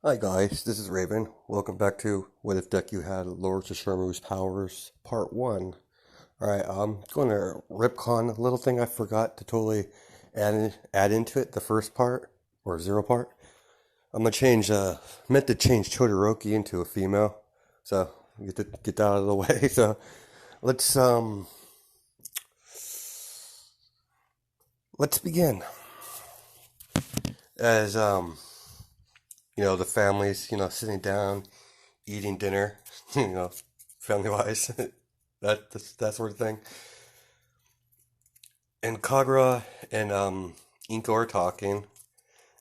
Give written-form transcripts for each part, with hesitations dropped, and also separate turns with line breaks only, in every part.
Hi guys, this is Raven. Welcome back to What If Deku Had Lord Sesshomaru's Powers, Part 1. Alright, I'm going to ripcon a little thing I forgot to totally add into it, the first part, or zero part. I'm going to meant to change Todoroki into a female, so get that out of the way. So, let's, um, let's begin. As, the families, sitting down, eating dinner, family wise, that sort of thing. And Kagura and Inko are talking,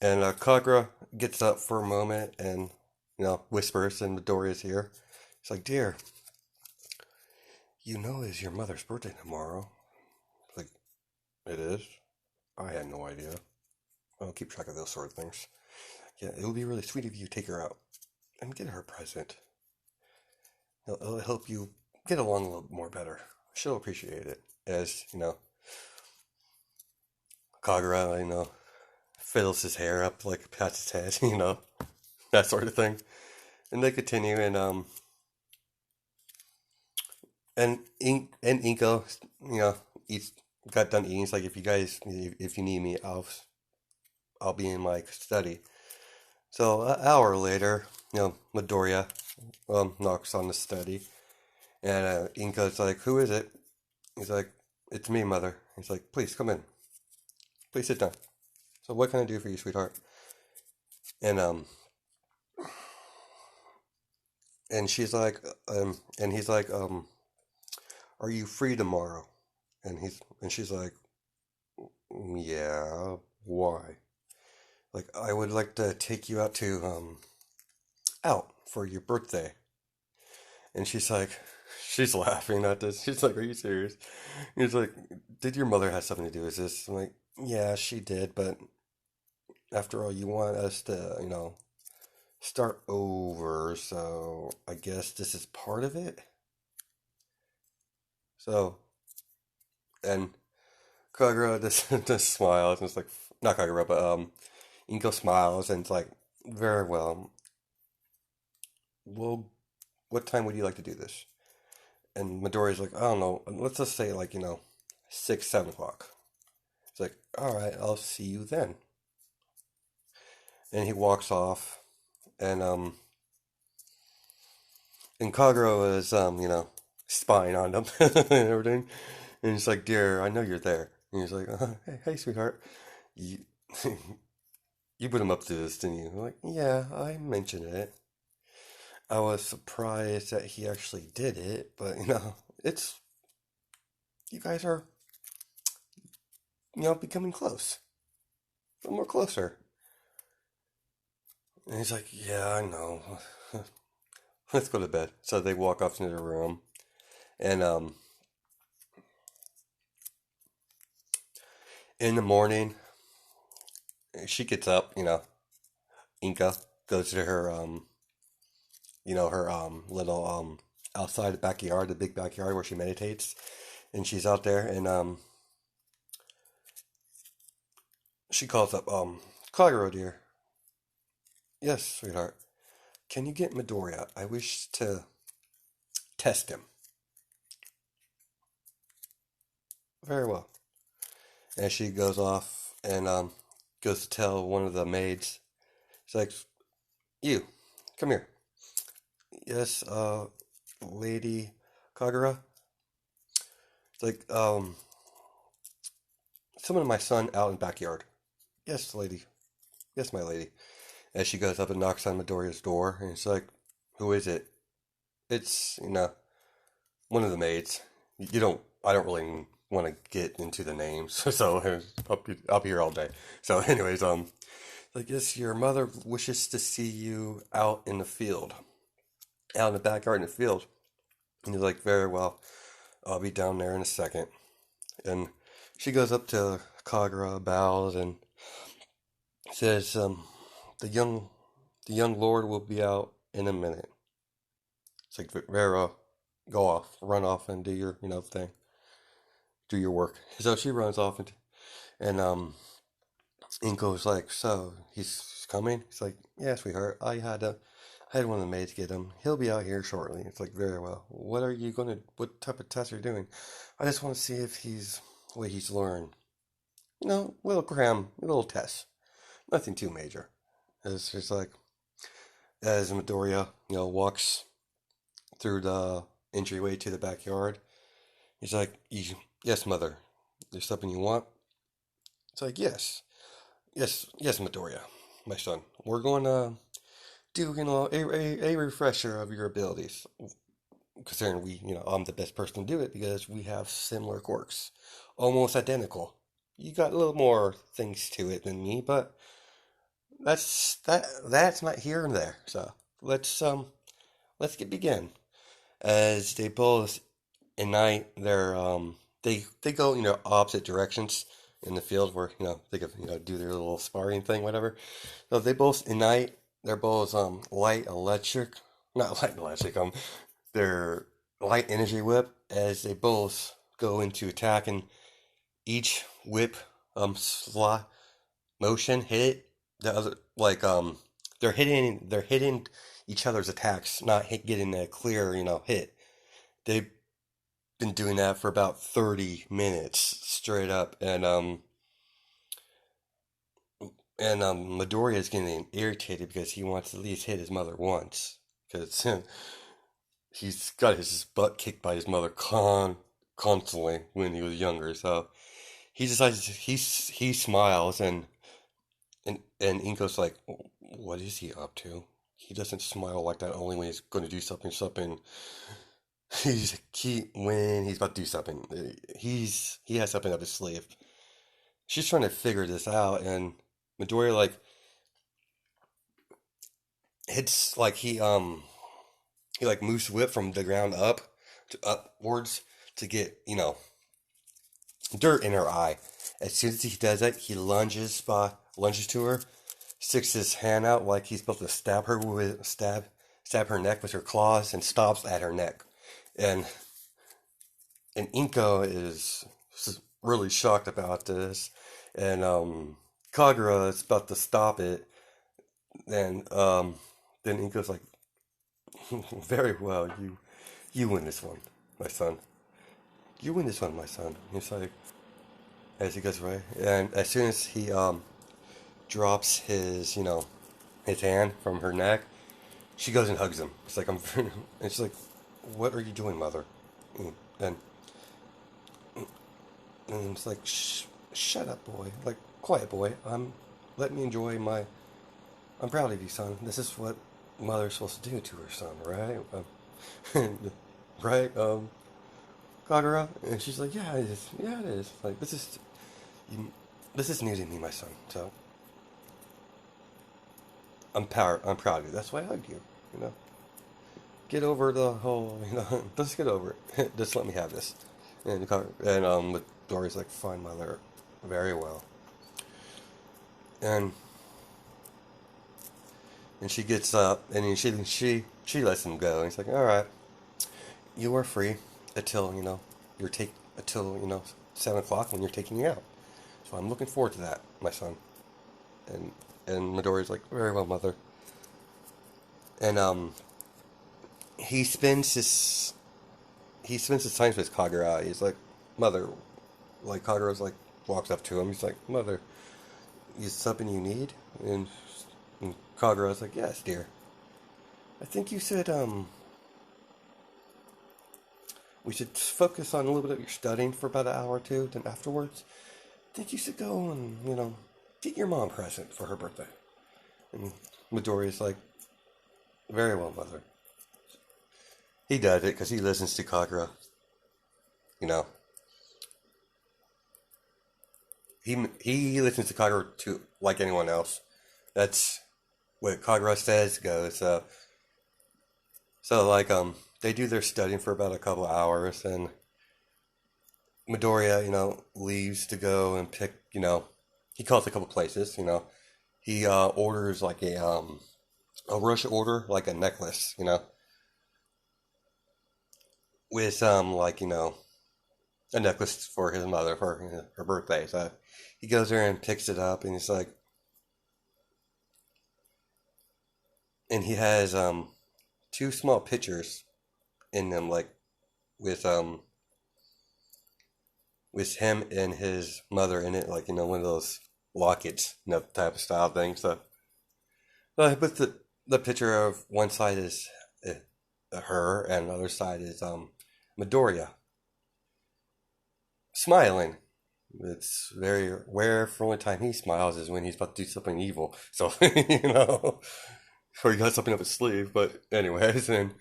and Kagura gets up for a moment and whispers, and Midoriya's here. It's like, dear, it's your mother's birthday tomorrow. Like, it is. I had no idea. I don't keep track of those sort of things. Yeah, it would be really sweet if you take her out and get her a present. It'll help you get along a little more better. She'll appreciate it. As Kagura, fiddles his hair up, like pats his head, that sort of thing. And they continue, and Inko, eats got done eating. It's like, if you need me, I'll be in my study. So an hour later, Midoriya knocks on the study, and Inko's like, "Who is it?" He's like, "It's me, mother." He's like, "Please come in. Please sit down." So what can I do for you, sweetheart? And and she's like, and he's like, "Are you free tomorrow?" And she's like, "Yeah, why?" Like, I would like to take you out for your birthday. And she's laughing at this. She's like, "Are you serious?" He's like, "Did your mother have something to do with this?" I'm like, "Yeah, she did, but after all, you want us to, start over, so I guess this is part of it." So, and Kagura just smiles, and it's like, not Kagura, but Inko smiles, and it's like, "Very well. Well, what time would you like to do this?" And Midoriya's like, "I don't know. Let's just say, 6, 7 o'clock." It's like, "All right, I'll see you then." And he walks off, and Kagura is spying on them and everything. And he's like, "Dear, I know you're there." And he's like, "Hey, sweetheart, you you put him up to this, didn't you?" I'm like, "Yeah, I mentioned it. I was surprised that he actually did it, but it's you guys are becoming close, a little more closer." And he's like, "Yeah, I know. Let's go to bed." So they walk off into the room, and in the morning, she gets up. Inka goes to her her little outside the backyard, the big backyard where she meditates, and she's out there, and she calls up Kagero, dear. Yes, sweetheart. Can you get Midoriya? I wish to test him. Very well. And she goes off and goes to tell one of the maids. She's like, "You, come here." "Yes, Lady Kagura." It's like, "Summon my son out in the backyard." "Yes, lady. Yes, my lady." As she goes up and knocks on Midoriya's door, and it's like, "Who is it?" "It's, one of the maids." I don't really want to get into the names, so I'll be here all day. So, anyways, like, "Yes, your mother wishes to see you out in the field, out in the backyard in the field." And he's like, "Very well, I'll be down there in a second." And she goes up to Kagura, bows, and says, "The young, the young lord will be out in a minute." It's like, "Vera, go off, run off, and do your, thing, do your work." So she runs off, and Inko's like, so he's coming? He's like, yeah, sweetheart. I had one of the maids get him. He'll be out here shortly. It's like, very well. What type of test are you doing? I just want to see if what he's learned. Little Graham, little test. Nothing too major. It's just like, as Midoriya, walks through the entryway to the backyard, he's like, yes, mother. There's something you want? It's like, yes. Yes, Midoriya, my son. We're going to do, a refresher of your abilities. Considering I'm the best person to do it because we have similar quirks. Almost identical. You got a little more things to it than me, but that's not here and there. So let's get begin. As they both ignite they go, opposite directions in the field where, they could, do their little sparring thing, whatever. So they both ignite. They're both light electric, not light electric. Their light energy whip as they both go into attack, and each whip slot motion hit the other, like they're hitting each other's attacks, not getting a clear, hit. They've been doing that for about 30 minutes straight up, and Midoriya is getting irritated because he wants to at least hit his mother once, because he's got his butt kicked by his mother constantly when he was younger. So he decides, he smiles, and Inko's like, what is he up to? He doesn't smile like that only when he's going to do something. When he's about to do something, he has something up his sleeve. She's trying to figure this out, and Midoriya, like, it's like he like moves whip from the ground up to upwards to get, dirt in her eye. As soon as he does that, he lunges to her, sticks his hand out like he's supposed to stab her neck with her claws, and stops at her neck. And Inko is really shocked about this, and Kagura is about to stop it. Then Inko's like, very well, you win this one, my son. You win this one, my son. He's like, as he goes away, and as soon as he drops his hand from her neck, she goes and hugs him. It's like, and she's like, what are you doing, mother? And and it's like, shut up, boy. Like, quiet, boy. Let me enjoy my. I'm proud of you, son. This is what mother's supposed to do to her son, right? Right? Kagura, and she's like, yeah, it is. Yeah, it is. Like, this is new to me, my son. So I'm proud of you. That's why I hugged you. You know, get over the whole. Just get over it. Just let me have this. And Dory's like, fine, mother, very well. And she gets up, and then she lets him go. And he's like, all right, you are free until until 7 o'clock when you're taking me out. So I'm looking forward to that, my son. And Midori's like, very well, mother. And he spends his time with Kagura. He's like, mother, like Kagura's like walks up to him. He's like, mother, is something you need? And Kagura's like, yes, dear. I think you said we should focus on a little bit of your studying for about an hour or two. Then afterwards, I think you should go and get your mom a present for her birthday. And Midoriya's like, very well, mother. He does it because he listens to Kagura. You know, he listens to Kagura too, like anyone else. That's what Kagura says goes. So like they do their studying for about a couple of hours, and Midoriya leaves to go and pick. He calls a couple places. He orders like a rush order, like a necklace. With like a necklace for his mother for her birthday. So he goes there and picks it up, and he's like, and he has two small pictures in them, like with with him and his mother in it, like one of those lockets, type of style thing. So I put the picture of one side is her, and the other side is Midoriya smiling. It's very rare. For only time he smiles is when he's about to do something evil. So or he got something up his sleeve. But anyways, and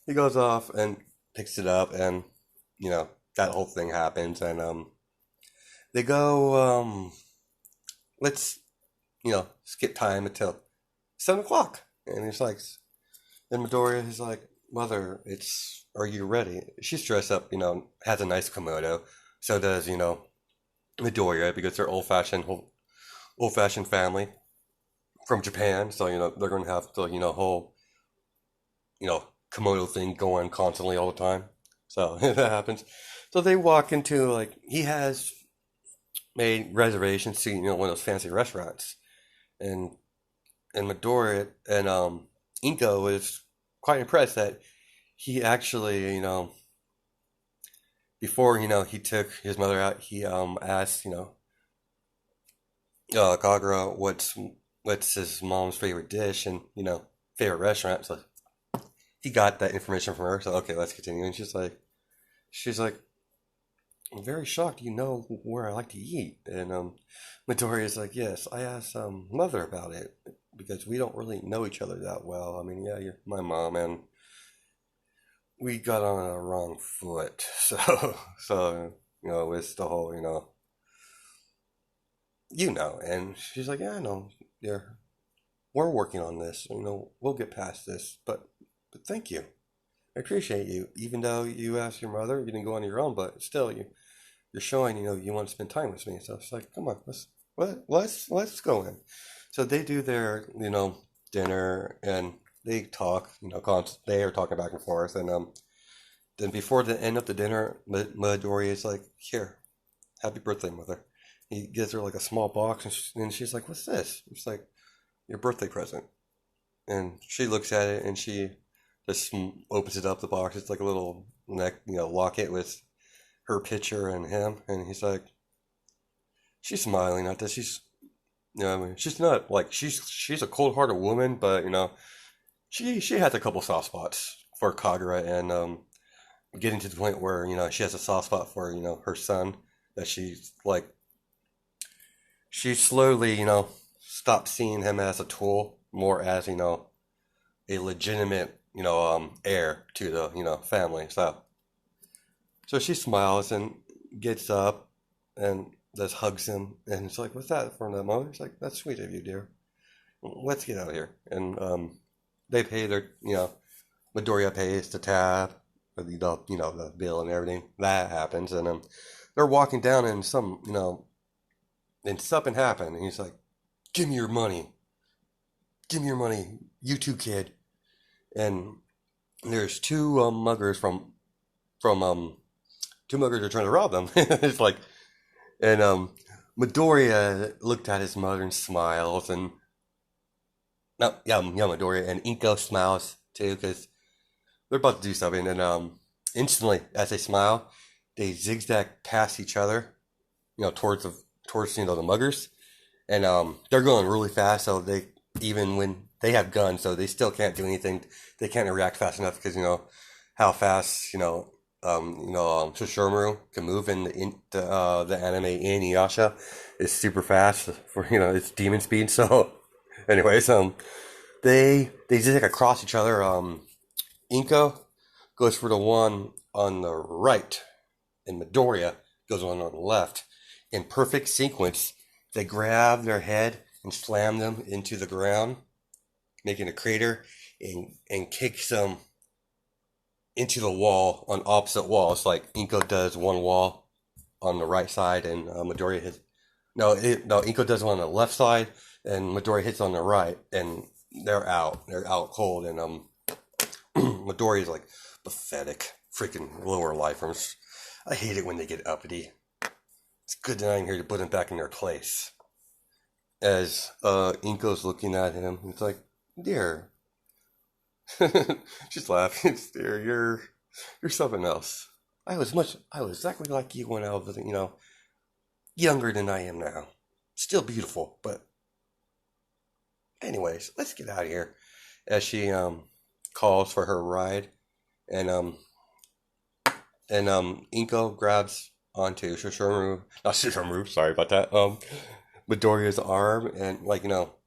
he goes off and picks it up, and that whole thing happens, and they go let's skip time until 7 o'clock, and he's like, then Midoriya is like, mother, are you ready? She's dressed up, has a nice kimono. So does Midoriya, because they're old fashioned family from Japan. So they're going to have the whole kimono thing going constantly all the time. So that happens. So they walk into, like, he has made reservations to one of those fancy restaurants, and Midoriya and Inko was quite impressed that he actually before he took his mother out, he asked Kagura what's his mom's favorite dish and favorite restaurant. So he got that information from her. So okay, let's continue. And she's like, I'm very shocked you know where I like to eat. And Midoriya is like, yes, I asked mother about it because we don't really know each other that well. I mean, yeah, you're my mom, and we got on a wrong foot. So it's the whole and she's like, yeah, I know, yeah, we're working on this. We'll get past this, but thank you. I appreciate you. Even though you asked your mother, you didn't go on your own, but still, you're showing you want to spend time with me. So it's like, come on, let's go in. So they do their dinner, and they talk. They are talking back and forth, and then before the end of the dinner, Midoriya is like, here, happy birthday, mother. He gives her like a small box, and she's like, what's this? It's like, your birthday present. And she looks at it, and she just opens it up, the box. It's like a little neck, locket with her picture and him. And he's like, she's smiling at this. She's, I mean, she's not like, she's a cold-hearted woman, but, she has a couple soft spots for Kagura, and getting to the point where, she has a soft spot for, her son, that she's like, she slowly, stopped seeing him as a tool, more as, a legitimate, heir to the, family. So she smiles and gets up and just hugs him, and it's like, what's that for the mother? It's like, that's sweet of you, dear. Let's get out of here. And they pay their, Midoriya pays the tab, the bill and everything. That happens, and they're walking down, and and something happened, and he's like, give me your money. Give me your money, you too, kid. And there's two muggers from two muggers are trying to rob them. It's like, and Midoriya looked at his mother and smiles, and no, yeah, Midoriya and Inko smiles too, because they're about to do something, and instantly as they smile, they zigzag past each other, towards the muggers, and they're going really fast, so they, even when they have guns, so they still can't do anything. They can't react fast enough because how fast sesshomaru can move in the anime. Inuyasha is super fast for its demon speed. So, anyways, they zigzag across each other. Inko goes for the one on the right, and Midoriya goes on the left. In perfect sequence, they grab their head and slam them into the ground, making a crater, and kicks them into the wall on opposite walls. Like Inko does one wall on the right side, and Midoriya hits. No, Inko does one on the left side, and Midoriya hits on the right, and they're out. They're out cold, and Midoriya's like, pathetic, freaking lower lifers. I hate it when they get uppity. It's good that I'm here to put them back in their place. As Inko's looking at him, he's like, "Dear," she's laughing. "Dear, you're something else. I was exactly like you when I was, younger than I am now. Still beautiful, but anyways, let's get out of here." As she calls for her ride, and Inko grabs onto Sesshomaru, not Sesshomaru, sorry about that. Midoriya's arm, and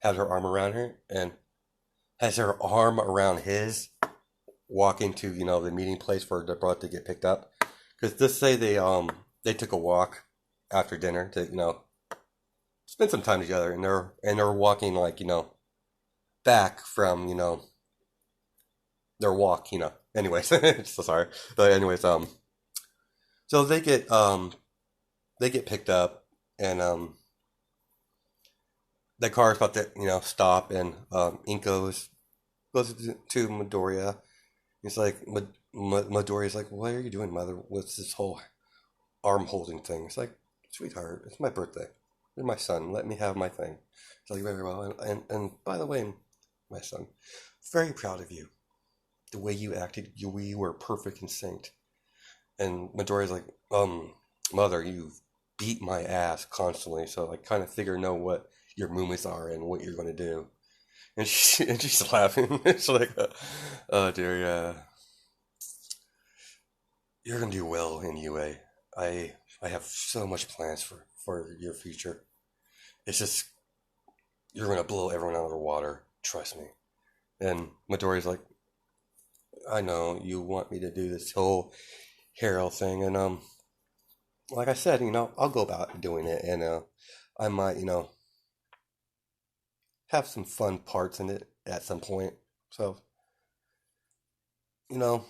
has her arm around her, and has her arm around his, walking to the meeting place for the brought to get picked up. Because just say they took a walk after dinner to spend some time together, and they're walking back from their walk. Anyways, so sorry, but anyways, so they get picked up, and the car's about to stop, and Inko goes to Midoriya. He's like, Midoriya's like, "What are you doing, mother? What's this whole arm holding thing?" It's like, "Sweetheart, it's my birthday. You're my son. Let me have my thing." It's like, "Very well." And by the way, my son, very proud of you. The way you acted, we were perfect and synced. And Midoriya's like, "Mother, you beat my ass constantly, so I kind of know what your movements are and what you're going to do." And she's laughing. It's like, "Oh dear, yeah. You're gonna do well in UA. I have so much plans for your future. It's just you're gonna blow everyone out of the water. Trust me." And Midoriya's like, "I know you want me to do this whole hero thing, and like I said, I'll go about doing it, and I might, have some fun parts in it at some point. So, you know,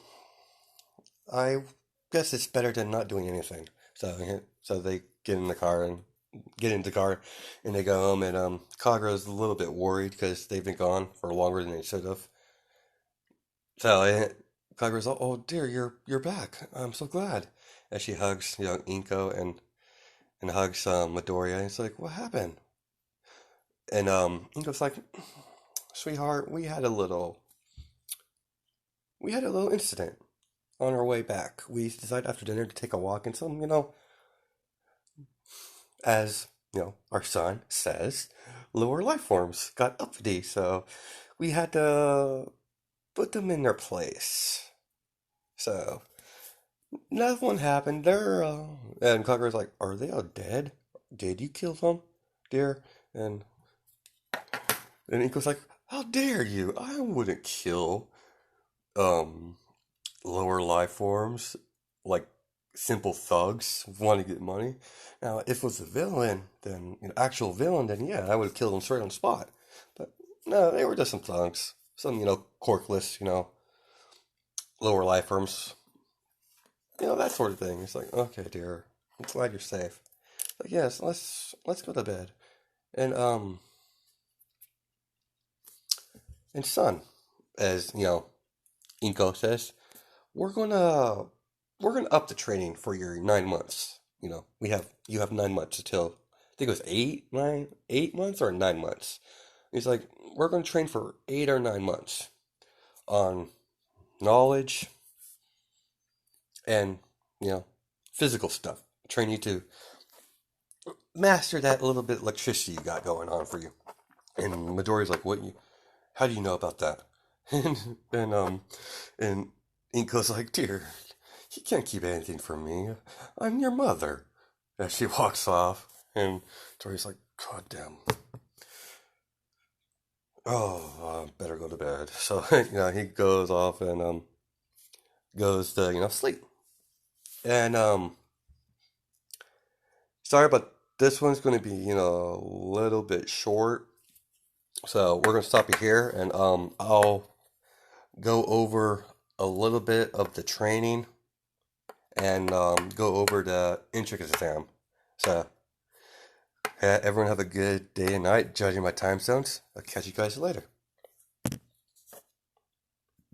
I guess it's better than not doing anything." So they get into the car, and they go home. And Kagura's a little bit worried because they've been gone for longer than they should have. So Kagura's like, "Oh dear, you're back. I'm so glad." As she hugs Inko, and hugs Midoriya, and it's like, "What happened?" And Inko's like, "Sweetheart, we had a little incident on our way back. We decided after dinner to take a walk, and some, as our son says, lower life forms got uppity, so we had to put them in their place. So nothing happened. And Kagura's like, "Are they all dead? Did you kill them, dear?" And Inko's like, "How dare you? I wouldn't kill um lower life forms, like simple thugs want to get money. Now, if it was a villain, then actual villain, then yeah, I would have killed them straight on the spot. But no, they were just some thugs, some corkless, lower life forms, that sort of thing." It's like, "Okay, dear, I'm glad you're safe." Like, yes, let's go to bed. And son, as Inko says, we're gonna we're gonna up the training for your 9 months. You have 9 months until, I think it was 8 months or 9 months. He's like, "We're gonna train for 8 or 9 months on knowledge and physical stuff. Train you to master that little bit of electricity you got going on for you." And Midori's like, "How do you know about that?" And and Inko's like, "Dear, you can't keep anything from me. I'm your mother." As she walks off, and Tori's like, "God damn. Oh, I better go to bed." So he goes off, and goes to sleep. And sorry, but this one's going to be a little bit short. So we're going to stop it here, and I'll go over a little bit of the training, and go over the intricate exam. So everyone have a good day and night, judging by time zones. I'll catch you guys later.